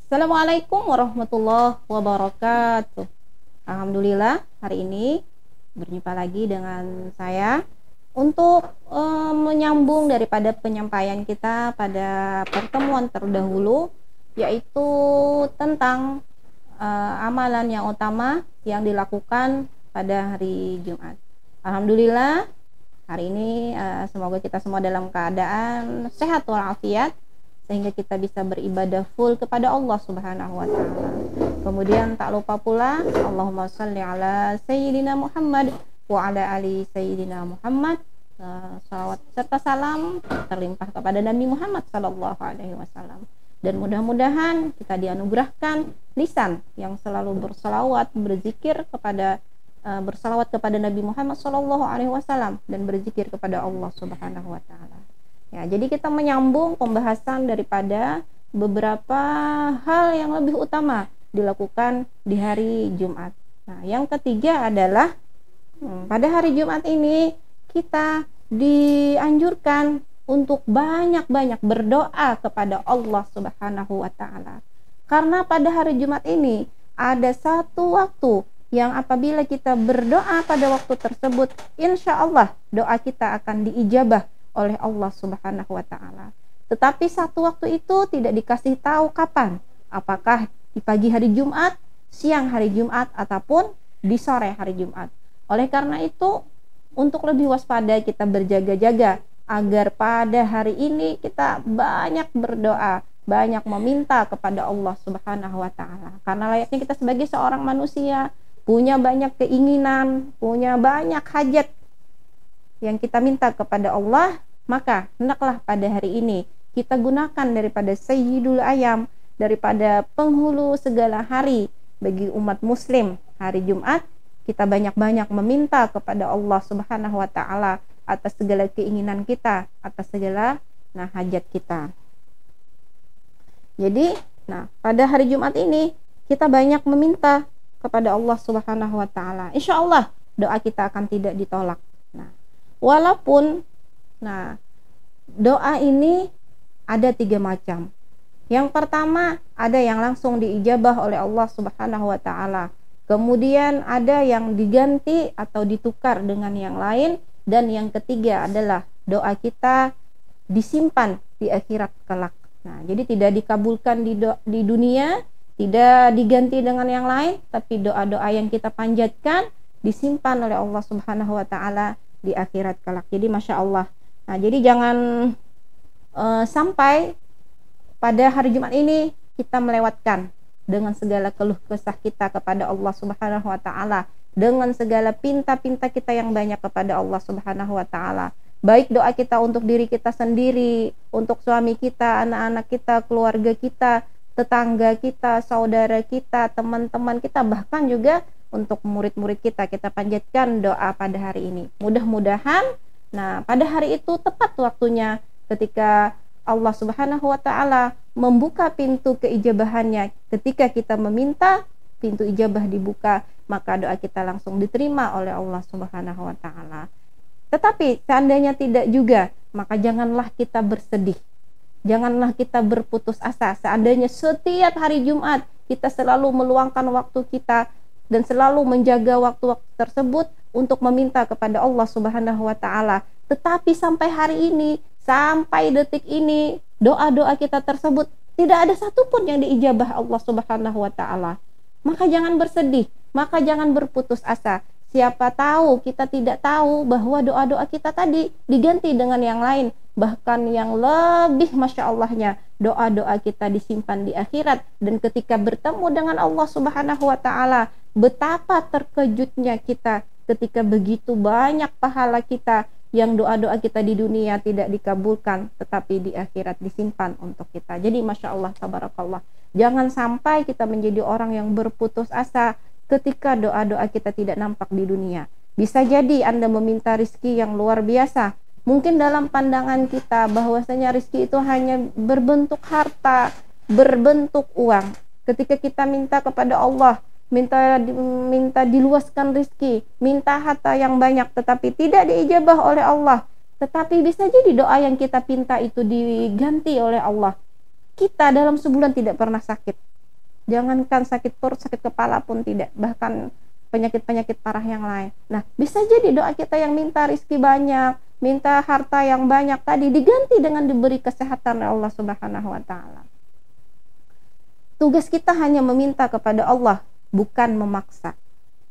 Assalamualaikum warahmatullahi wabarakatuh. Alhamdulillah hari ini berjumpa lagi dengan saya untuk menyambung daripada penyampaian kita pada pertemuan terdahulu, yaitu tentang amalan yang utama yang dilakukan pada hari Jumat. Alhamdulillah hari ini semoga kita semua dalam keadaan sehat walafiat, sehingga kita bisa beribadah full kepada Allah Subhanahu wa taala. Kemudian tak lupa pula Allahumma shalli ala sayyidina Muhammad wa ala ali sayyidina Muhammad. Salawat serta salam terlimpah kepada Nabi Muhammad sallallahu alaihi wasallam. Dan mudah-mudahan kita dianugerahkan lisan yang selalu berselawat, berzikir kepada bersalawat kepada Nabi Muhammad sallallahu alaihi wasallam dan berzikir kepada Allah Subhanahu wa taala. Ya, jadi kita menyambung pembahasan daripada beberapa hal yang lebih utama dilakukan di hari Jumat. Nah, yang ketiga adalah pada hari Jumat ini kita dianjurkan untuk banyak-banyak berdoa kepada Allah Subhanahu wa taala. Karena pada hari Jumat ini ada satu waktu yang apabila kita berdoa pada waktu tersebut, insya Allah doa kita akan diijabah oleh Allah Subhanahu wa taala. Tetapi satu waktu itu tidak dikasih tahu kapan, apakah di pagi hari Jumat, siang hari Jumat, ataupun di sore hari Jumat. Oleh karena itu, untuk lebih waspada kita berjaga-jaga agar pada hari ini kita banyak berdoa, banyak meminta kepada Allah Subhanahu wa taala. Karena layaknya kita sebagai seorang manusia punya banyak keinginan, punya banyak hajat yang kita minta kepada Allah, maka hendaklah pada hari ini kita gunakan daripada sayyidul ayam, daripada penghulu segala hari bagi umat muslim. Hari Jumat kita banyak-banyak meminta kepada Allah Subhanahu wa taala atas segala keinginan kita, atas segala hajat kita. Jadi, pada hari Jumat ini kita banyak meminta kepada Allah Subhanahu wa taala. Insya Allah doa kita akan tidak ditolak. Walaupun doa ini ada 3 macam. Yang pertama, ada yang langsung diijabah oleh Allah Subhanahu wa taala. Kemudian ada yang diganti atau ditukar dengan yang lain, dan yang ketiga adalah doa kita disimpan di akhirat kelak. Jadi tidak dikabulkan di dunia, tidak diganti dengan yang lain, tapi doa-doa yang kita panjatkan disimpan oleh Allah Subhanahu wa taala di akhirat kelak. Jadi Masya Allah. Jadi jangan sampai pada hari Jumat ini kita melewatkan dengan segala keluh kesah kita kepada Allah Subhanahu wa taala, dengan segala pinta-pinta kita yang banyak kepada Allah Subhanahu wa taala. Baik doa kita untuk diri kita sendiri, untuk suami kita, anak-anak kita, keluarga kita, tetangga kita, saudara kita, teman-teman kita, bahkan juga untuk murid-murid kita panjatkan doa pada hari ini. Mudah-mudahan pada hari itu tepat waktunya ketika Allah Subhanahu wa taala membuka pintu keijabahannya. Ketika kita meminta, pintu ijabah dibuka, maka doa kita langsung diterima oleh Allah Subhanahu wa taala. Tetapi seandainya tidak juga, maka janganlah kita bersedih. Janganlah kita berputus asa. Seandainya setiap hari Jumat kita selalu meluangkan waktu kita dan selalu menjaga waktu-waktu tersebut untuk meminta kepada Allah Subhanahu wa taala, tetapi sampai hari ini, sampai detik ini, doa-doa kita tersebut tidak ada satupun yang diijabah Allah Subhanahu wa taala, maka jangan bersedih, maka jangan berputus asa. Siapa tahu kita tidak tahu bahwa doa-doa kita tadi diganti dengan yang lain, bahkan yang lebih Masya Allahnya, doa-doa kita disimpan di akhirat, dan ketika bertemu dengan Allah Subhanahu wa taala, betapa terkejutnya kita ketika begitu banyak pahala kita yang doa-doa kita di dunia tidak dikabulkan, tetapi di akhirat disimpan untuk kita. Jadi Masya Allah, tabarakallah, jangan sampai kita menjadi orang yang berputus asa ketika doa-doa kita tidak nampak di dunia. Bisa jadi Anda meminta rizki yang luar biasa, mungkin dalam pandangan kita bahwasanya rizki itu hanya berbentuk harta, berbentuk uang. Ketika kita minta kepada Allah, minta diluaskan rizki, minta harta yang banyak, tetapi tidak diijabah oleh Allah, tetapi bisa jadi doa yang kita pinta itu diganti oleh Allah. Kita dalam sebulan tidak pernah sakit, Jangankan sakit perut, sakit kepala pun tidak, bahkan penyakit-penyakit parah yang lain. Nah, bisa jadi doa kita yang minta rizki banyak, minta harta yang banyak tadi diganti dengan diberi kesehatan oleh Allah Subhanahu wa taala. Tugas kita hanya meminta kepada Allah, bukan memaksa.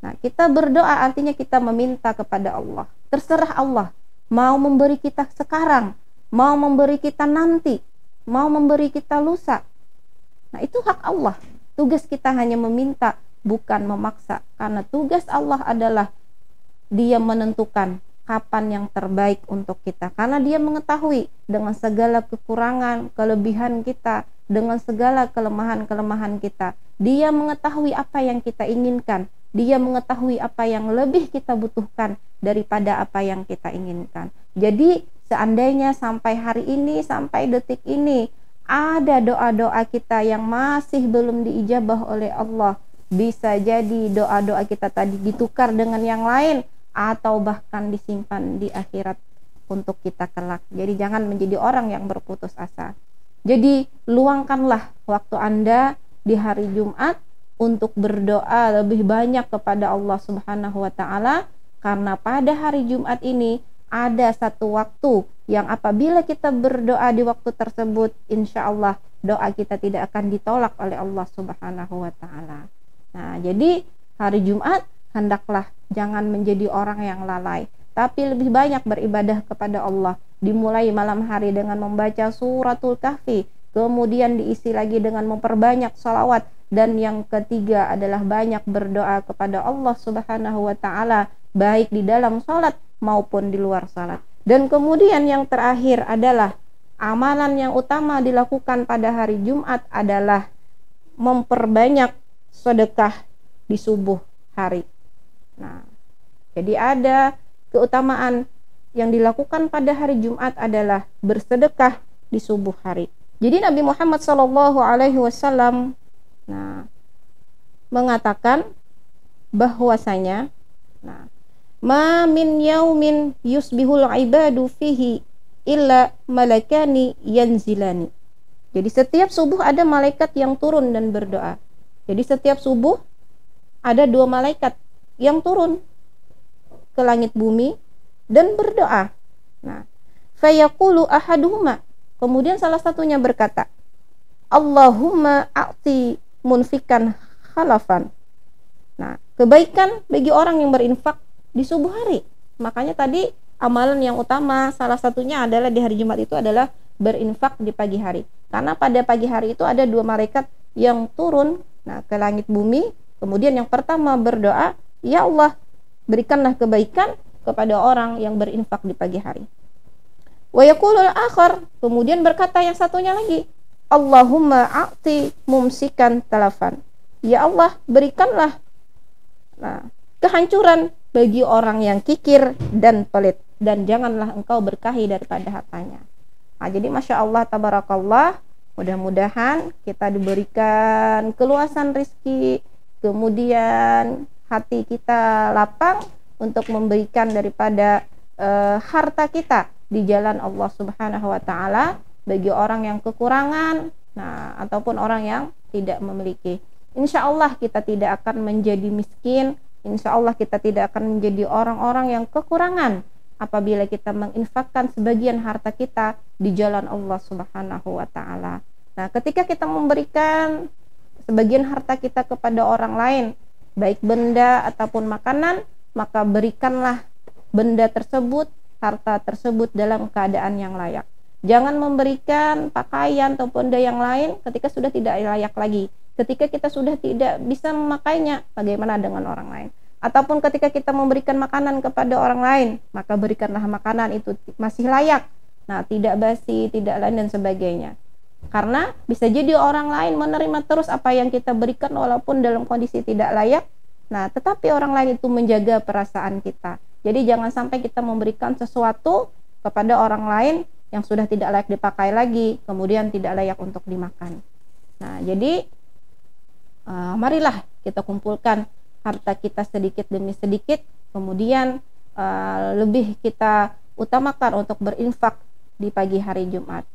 Nah, kita berdoa artinya kita meminta kepada Allah. Terserah Allah mau memberi kita sekarang, mau memberi kita nanti, mau memberi kita lusa. Nah, itu hak Allah. Tugas kita hanya meminta, bukan memaksa. Karena tugas Allah adalah Dia menentukan kapan yang terbaik untuk kita. Karena Dia mengetahui dengan segala kekurangan, kelebihan kita, dengan segala kelemahan-kelemahan kita. Dia mengetahui apa yang kita inginkan. Dia mengetahui apa yang lebih kita butuhkan daripada apa yang kita inginkan. Jadi seandainya sampai hari ini, sampai detik ini, ada doa-doa kita yang masih belum diijabah oleh Allah, bisa jadi doa-doa kita tadi ditukar dengan yang lain, atau bahkan disimpan di akhirat untuk kita kelak. Jadi jangan menjadi orang yang berputus asa. Jadi luangkanlah waktu Anda di hari Jumat untuk berdoa lebih banyak kepada Allah Subhanahu wa taala, karena pada hari Jumat ini ada satu waktu yang apabila kita berdoa di waktu tersebut, insya Allah doa kita tidak akan ditolak oleh Allah Subhanahu wa taala. Nah, jadi hari Jumat hendaklah jangan menjadi orang yang lalai, tapi lebih banyak beribadah kepada Allah. Dimulai malam hari dengan membaca suratul kahfi, kemudian diisi lagi dengan memperbanyak sholawat, dan yang ketiga adalah banyak berdoa kepada Allah Subhanahu wa taala, baik di dalam salat maupun di luar salat. Dan kemudian yang terakhir adalah amalan yang utama dilakukan pada hari Jumat adalah memperbanyak sedekah di subuh hari. Nah, jadi ada keutamaan yang dilakukan pada hari Jumat adalah bersedekah di subuh hari. Jadi Nabi Muhammad SAW mengatakan bahwasanya, ma min yaumin yusbihul ibadu fihi illa malakani yanzilani. Jadi setiap subuh ada malaikat yang turun dan berdoa. Jadi setiap subuh ada 2 malaikat yang turun ke langit bumi dan berdoa. Nah, fayaqulu ahaduhuma, kemudian salah satunya berkata, Allahumma a'ti munfikan khalafan. Nah, kebaikan bagi orang yang berinfak di subuh hari. Makanya tadi amalan yang utama salah satunya adalah di hari Jumat itu adalah berinfak di pagi hari. Karena pada pagi hari itu ada 2 malaikat yang turun ke langit bumi. Kemudian yang pertama berdoa, ya Allah, berikanlah kebaikan kepada orang yang berinfak di pagi hari. Wa yaqulul akhar, kemudian berkata yang satunya lagi, Allahumma a'ti mumsikan talafan. Ya Allah, berikanlah kehancuran bagi orang yang kikir dan pelit, dan janganlah engkau berkahi daripada hartanya. Nah, jadi Masya Allah, tabarakallah, mudah-mudahan kita diberikan keluasan rizki, kemudian hati kita lapang untuk memberikan daripada harta kita di jalan Allah Subhanahu wa taala bagi orang yang kekurangan, ataupun orang yang tidak memiliki. Insya Allah kita tidak akan menjadi miskin, insya Allah kita tidak akan menjadi orang-orang yang kekurangan apabila kita menginfakkan sebagian harta kita di jalan Allah Subhanahu wa taala. Nah, ketika kita memberikan sebagian harta kita kepada orang lain, baik benda ataupun makanan, maka berikanlah benda tersebut, harta tersebut dalam keadaan yang layak. Jangan memberikan pakaian ataupun benda yang lain ketika sudah tidak layak lagi. Ketika kita sudah tidak bisa memakainya, bagaimana dengan orang lain? Ataupun ketika kita memberikan makanan kepada orang lain, maka berikanlah makanan itu masih layak. Nah, tidak basi, tidak lain dan sebagainya. Karena bisa jadi orang lain menerima terus apa yang kita berikan walaupun dalam kondisi tidak layak. Nah, tetapi orang lain itu menjaga perasaan kita. Jadi jangan sampai kita memberikan sesuatu kepada orang lain yang sudah tidak layak dipakai lagi, kemudian tidak layak untuk dimakan. Nah, jadi marilah kita kumpulkan harta kita sedikit demi sedikit, kemudian lebih kita utamakan untuk berinfak di pagi hari Jumat.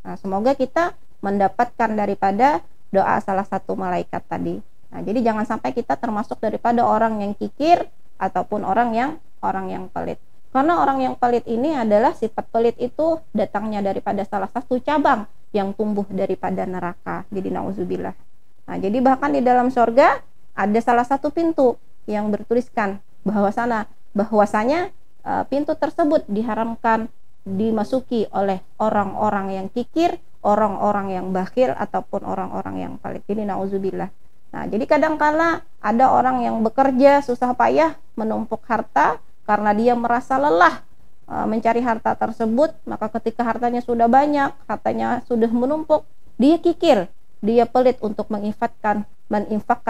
Nah, semoga kita mendapatkan daripada doa salah satu malaikat tadi. Nah, jadi jangan sampai kita termasuk daripada orang yang kikir ataupun orang yang pelit. Karena orang yang pelit ini adalah sifat pelit itu datangnya daripada salah satu cabang yang tumbuh daripada neraka. Jadi nauzubillah. Nah, jadi bahkan di dalam surga ada salah satu pintu yang bertuliskan bahwasanya pintu tersebut diharamkan dimasuki oleh orang-orang yang kikir, orang-orang yang bakhil ataupun orang-orang yang pelit. Ini nauzubillah. Nah, jadi kadangkala ada orang yang bekerja susah payah menumpuk harta karena dia merasa lelah mencari harta tersebut, maka ketika hartanya sudah banyak, hartanya sudah menumpuk, dia kikir, dia pelit untuk menginfakkan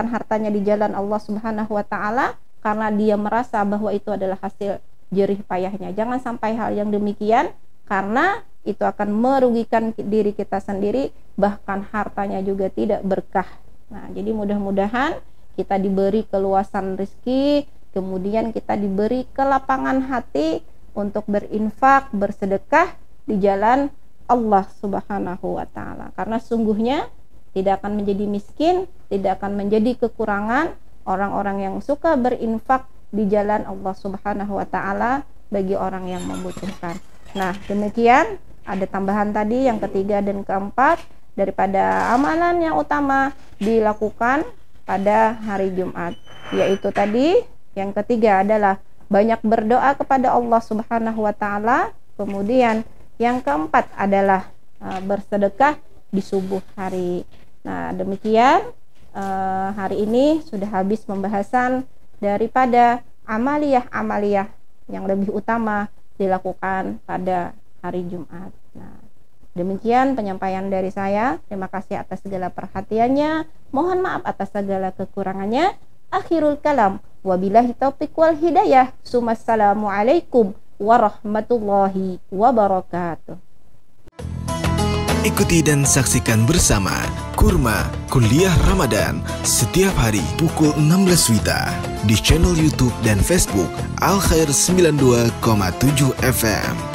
hartanya di jalan Allah Subhanahu wa taala karena dia merasa bahwa itu adalah hasil jerih payahnya. Jangan sampai hal yang demikian, karena itu akan merugikan diri kita sendiri, bahkan hartanya juga tidak berkah. Nah, jadi mudah-mudahan kita diberi keluasan rezeki, kemudian kita diberi kelapangan hati untuk berinfak, bersedekah di jalan Allah Subhanahu wa taala. Karena sungguhnya tidak akan menjadi miskin, tidak akan menjadi kekurangan orang-orang yang suka berinfak di jalan Allah Subhanahu wa taala bagi orang yang membutuhkan. Nah, demikian ada tambahan tadi yang ketiga dan keempat daripada amalan yang utama dilakukan pada hari Jumat, yaitu tadi yang ketiga adalah banyak berdoa kepada Allah Subhanahu wa taala. Kemudian yang keempat adalah bersedekah di subuh hari. Nah, demikian hari ini sudah habis pembahasan daripada amaliyah-amaliyah yang lebih utama dilakukan pada hari Jumat. Nah, demikian penyampaian dari saya. Terima kasih atas segala perhatiannya. Mohon maaf atas segala kekurangannya. Akhirul kalam. Wabillahi taufiq wal hidayah. Assalamualaikum warahmatullahi wabarakatuh. Ikuti dan saksikan bersama Kurma Kuliah Ramadan setiap hari pukul 16 WITA di channel YouTube dan Facebook Al Khair 92,7 FM.